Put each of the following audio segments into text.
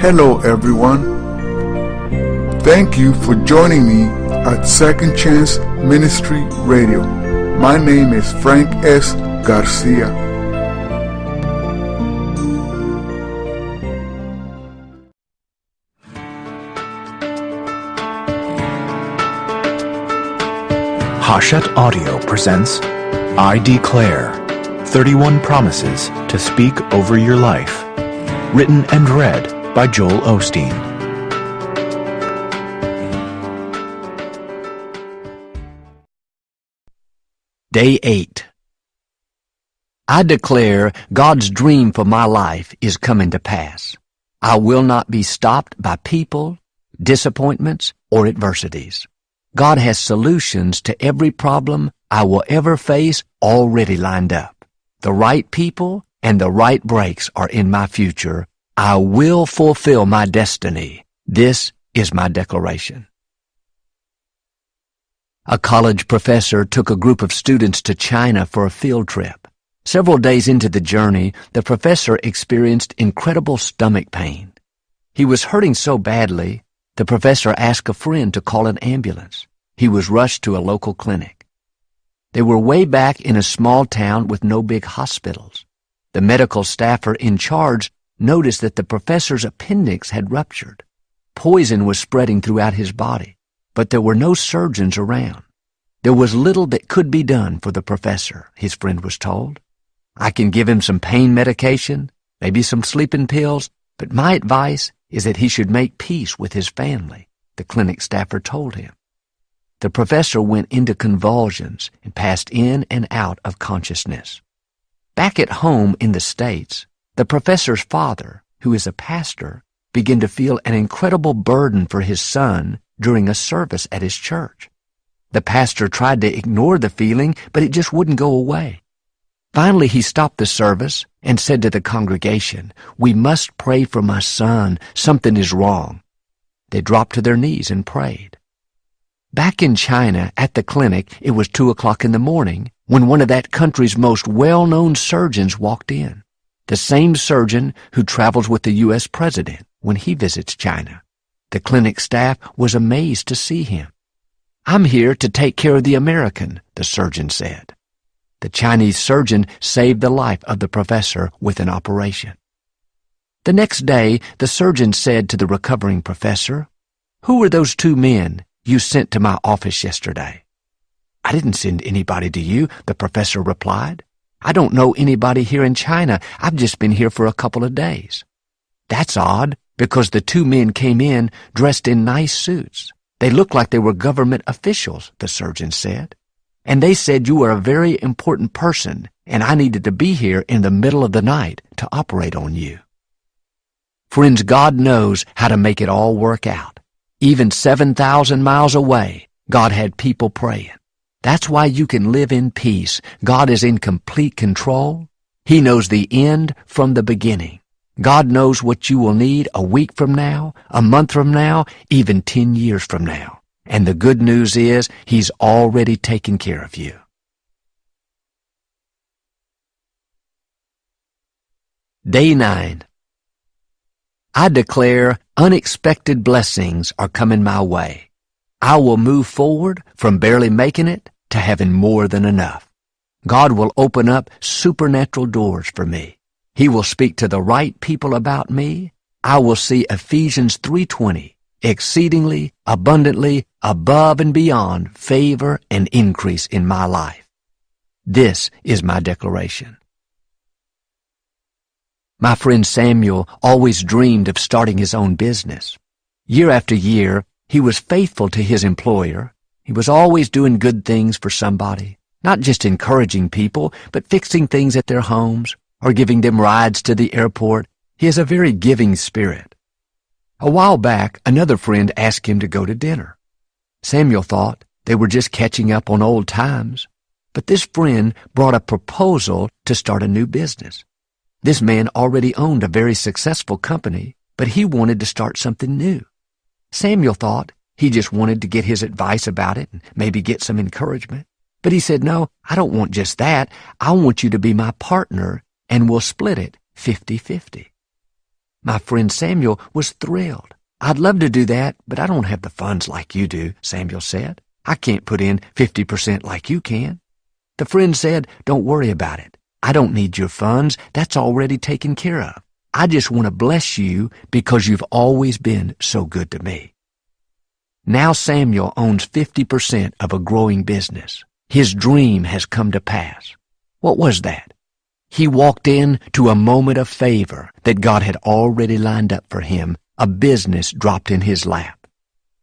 Hello everyone. Thank you for joining me at Second Chance Ministry Radio. My name is Frank S. Garcia. Hachette Audio presents I Declare 31 Promises to Speak Over Your Life. Written and read by Joel Osteen. Day 8. I declare God's dream for my life is coming to pass. I will not be stopped by people, disappointments, or adversities. God has solutions to every problem I will ever face already lined up. The right people and the right breaks are in my future. I will fulfill my destiny. This is my declaration. A college professor took a group of students to China for a field trip. Several days into the journey, the professor experienced incredible stomach pain. He was hurting so badly, the professor asked a friend to call an ambulance. He was rushed to a local clinic. They were way back in a small town with no big hospitals. The medical staffer in charge noticed that the professor's appendix had ruptured. Poison was spreading throughout his body, but there were no surgeons around. There was little that could be done for the professor, his friend was told. I can give him some pain medication, maybe some sleeping pills, but my advice is that he should make peace with his family, the clinic staffer told him. The professor went into convulsions and passed in and out of consciousness. Back at home in the States, the professor's father, who is a pastor, began to feel an incredible burden for his son during a service at his church. The pastor tried to ignore the feeling, but it just wouldn't go away. Finally, he stopped the service and said to the congregation, "We must pray for my son. Something is wrong." They dropped to their knees and prayed. Back in China, at the clinic, it was 2 o'clock in the morning when one of that country's most well-known surgeons walked in. The same surgeon who travels with the U.S. president when he visits China. The clinic staff was amazed to see him. "I'm here to take care of the American," the surgeon said. The Chinese surgeon saved the life of the professor with an operation. The next day, the surgeon said to the recovering professor, "Who were those 2 men you sent to my office yesterday?" "I didn't send anybody to you," the professor replied. "I don't know anybody here in China. I've just been here for a couple of days." "That's odd, because the 2 men came in dressed in nice suits. They looked like they were government officials," the surgeon said. "And they said you were a very important person, and I needed to be here in the middle of the night to operate on you." Friends, God knows how to make it all work out. Even 7,000 miles away, God had people praying. That's why you can live in peace. God is in complete control. He knows the end from the beginning. God knows what you will need a week from now, a month from now, even 10 years from now. And the good news is He's already taken care of you. Day 9. I declare unexpected blessings are coming my way. I will move forward from barely making it to having more than enough. God will open up supernatural doors for me. He will speak to the right people about me. I will see Ephesians 3:20, exceedingly, abundantly, above and beyond favor and increase in my life. This is my declaration. My friend Samuel always dreamed of starting his own business. Year after year, he was faithful to his employer. He was always doing good things for somebody, not just encouraging people, but fixing things at their homes or giving them rides to the airport. He has a very giving spirit. A while back, another friend asked him to go to dinner. Samuel thought they were just catching up on old times, but this friend brought a proposal to start a new business. This man already owned a very successful company, but he wanted to start something new. Samuel thought he just wanted to get his advice about it and maybe get some encouragement. But he said, "No, I don't want just that. I want you to be my partner, and we'll split it 50-50. My friend Samuel was thrilled. "I'd love to do that, but I don't have the funds like you do," Samuel said. "I can't put in 50% like you can." The friend said, "Don't worry about it. I don't need your funds. That's already taken care of. I just want to bless you because you've always been so good to me." Now Samuel owns 50% of a growing business. His dream has come to pass. What was that? He walked into a moment of favor that God had already lined up for him. A business dropped in his lap.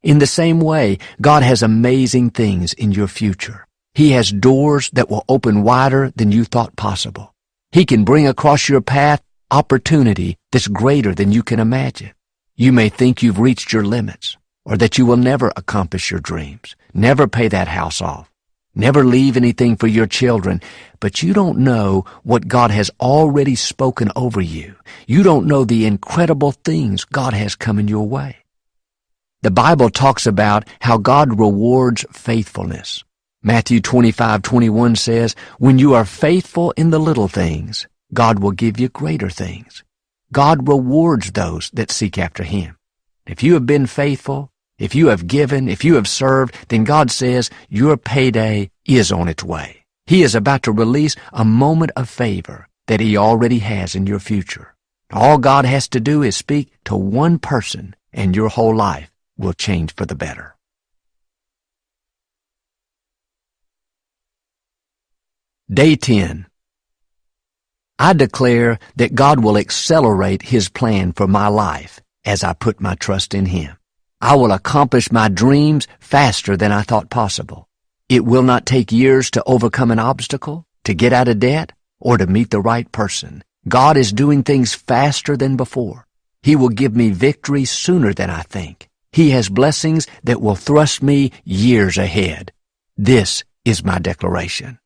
In the same way, God has amazing things in your future. He has doors that will open wider than you thought possible. He can bring across your path opportunity that's greater than you can imagine. You may think you've reached your limits, or that you will never accomplish your dreams, never pay that house off, never leave anything for your children, but you don't know what God has already spoken over you. You don't know the incredible things God has coming your way. The Bible talks about how God rewards faithfulness. Matthew 25:21 says, "When you are faithful in the little things, God will give you greater things." God rewards those that seek after Him. If you have been faithful, if you have given, if you have served, then God says your payday is on its way. He is about to release a moment of favor that He already has in your future. All God has to do is speak to one person, and your whole life will change for the better. Day 10. I declare that God will accelerate His plan for my life as I put my trust in Him. I will accomplish my dreams faster than I thought possible. It will not take years to overcome an obstacle, to get out of debt, or to meet the right person. God is doing things faster than before. He will give me victory sooner than I think. He has blessings that will thrust me years ahead. This is my declaration.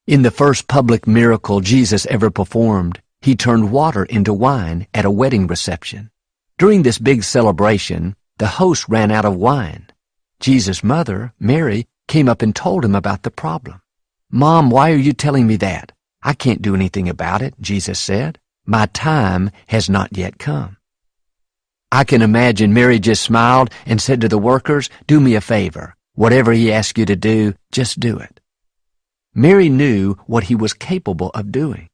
In the first public miracle Jesus ever performed, He turned water into wine at a wedding reception. During this big celebration, the host ran out of wine. Jesus' mother, Mary, came up and told Him about the problem. "Mom, why are you telling me that? I can't do anything about it," Jesus said. "My time has not yet come." I can imagine Mary just smiled and said to the workers, "Do me a favor. Whatever He asks you to do, just do it." Mary knew what He was capable of doing.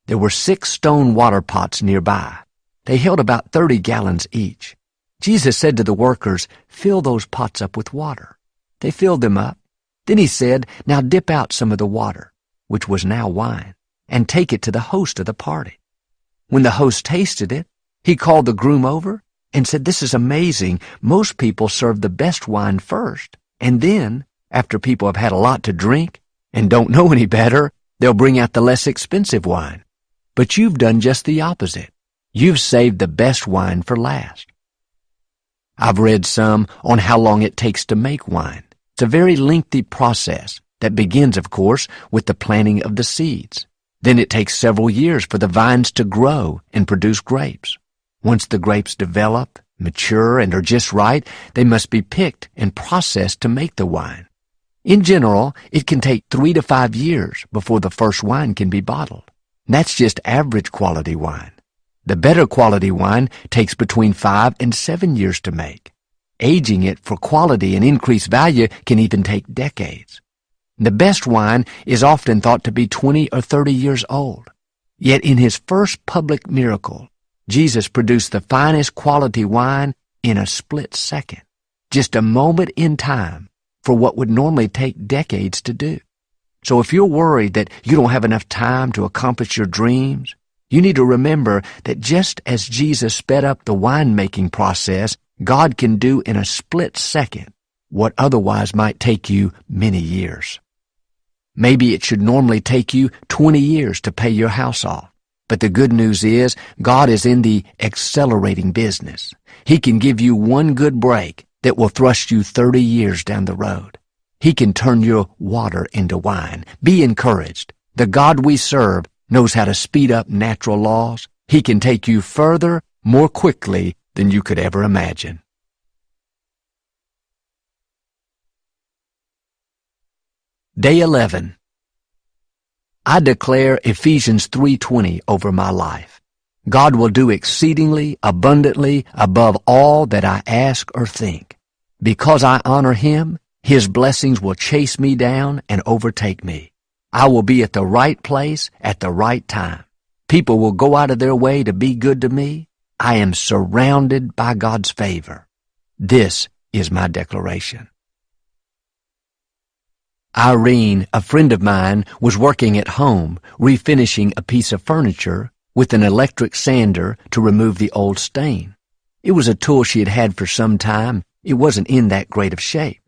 There were 6 stone water pots nearby. They held about 30 gallons each. Jesus said to the workers, "Fill those pots up with water." They filled them up. Then He said, "Now dip out some of the water," which was now wine, "and take it to the host of the party." When the host tasted it, he called the groom over and said, "This is amazing. Most people serve the best wine first, and then, after people have had a lot to drink and don't know any better, they'll bring out the less expensive wine. But you've done just the opposite. You've saved the best wine for last." I've read some on how long it takes to make wine. It's a very lengthy process that begins, of course, with the planting of the seeds. Then it takes several years for the vines to grow and produce grapes. Once the grapes develop, mature, and are just right, they must be picked and processed to make the wine. In general, it can take 3 to 5 years before the first wine can be bottled. That's just average quality wine. The better quality wine takes between 5 and 7 years to make. Aging it for quality and increased value can even take decades. The best wine is often thought to be 20 or 30 years old. Yet in His first public miracle, Jesus produced the finest quality wine in a split second, just a moment in time for what would normally take decades to do. So if you're worried that you don't have enough time to accomplish your dreams, you need to remember that just as Jesus sped up the winemaking process, God can do in a split second what otherwise might take you many years. Maybe it should normally take you 20 years to pay your house off. But the good news is God is in the accelerating business. He can give you one good break that will thrust you 30 years down the road. He can turn your water into wine. Be encouraged. The God we serve knows how to speed up natural laws. He can take you further, more quickly than you could ever imagine. Day 11. I declare Ephesians 3:20 over my life. God will do exceedingly, abundantly, above all that I ask or think. Because I honor Him, His blessings will chase me down and overtake me. I will be at the right place at the right time. People will go out of their way to be good to me. I am surrounded by God's favor. This is my declaration. Irene, a friend of mine, was working at home, refinishing a piece of furniture with an electric sander to remove the old stain. It was a tool she had had for some time. It wasn't in that great of shape.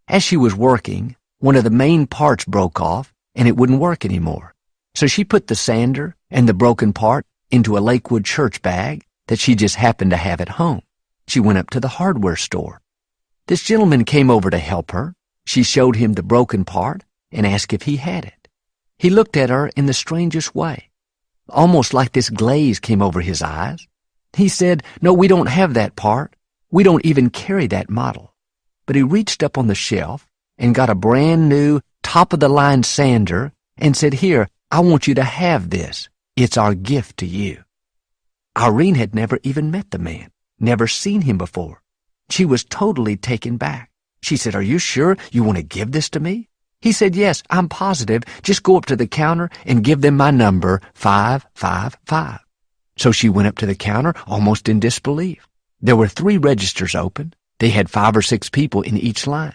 As she was working, one of the main parts broke off and it wouldn't work anymore. So she put the sander and the broken part into a Lakewood church bag that she just happened to have at home. She went up to the hardware store. This gentleman came over to help her. She showed him the broken part and asked if he had it. He looked at her in the strangest way. Almost like this glaze came over his eyes. He said, "No, we don't have that part. We don't even carry that model." But he reached up on the shelf and got a brand new, top-of-the-line sander and said, "Here, I want you to have this. It's our gift to you." Irene had never even met the man, never seen him before. She was totally taken back. She said, "Are you sure you want to give this to me?" He said, "Yes, I'm positive. Just go up to the counter and give them my number, 555. So she went up to the counter, almost in disbelief. There were 3 registers open. They had 5 or 6 people in each line.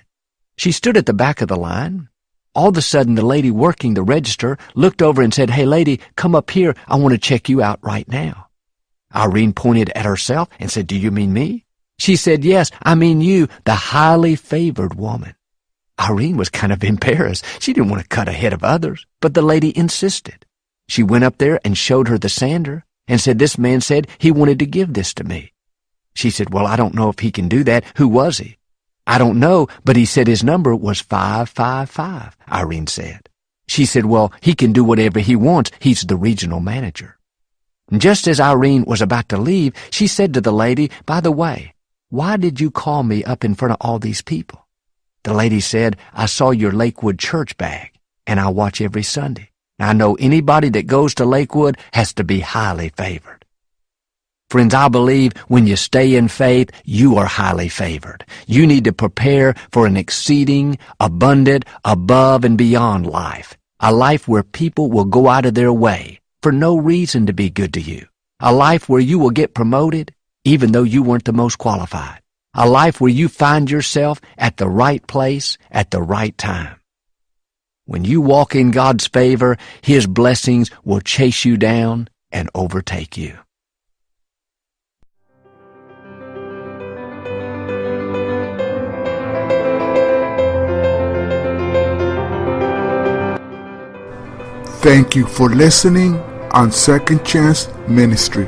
She stood at the back of the line. All of a sudden, the lady working the register looked over and said, "Hey, lady, come up here. I want to check you out right now." Irene pointed at herself and said, "Do you mean me?" She said, "Yes, I mean you, the highly favored woman." Irene was kind of embarrassed. She didn't want to cut ahead of others, but the lady insisted. She went up there and showed her the sander and said, "This man said he wanted to give this to me." She said, "Well, I don't know if he can do that. Who was he?" "I don't know, but he said his number was 555, Irene said. She said, "Well, he can do whatever he wants. He's the regional manager." And just as Irene was about to leave, she said to the lady, "By the way, why did you call me up in front of all these people?" The lady said, "I saw your Lakewood church bag, and I watch every Sunday. I know anybody that goes to Lakewood has to be highly favored." Friends, I believe when you stay in faith, you are highly favored. You need to prepare for an exceeding, abundant, above and beyond life. A life where people will go out of their way for no reason to be good to you. A life where you will get promoted even though you weren't the most qualified. A life where you find yourself at the right place at the right time. When you walk in God's favor, His blessings will chase you down and overtake you. Thank you for listening on Second Chance Ministry.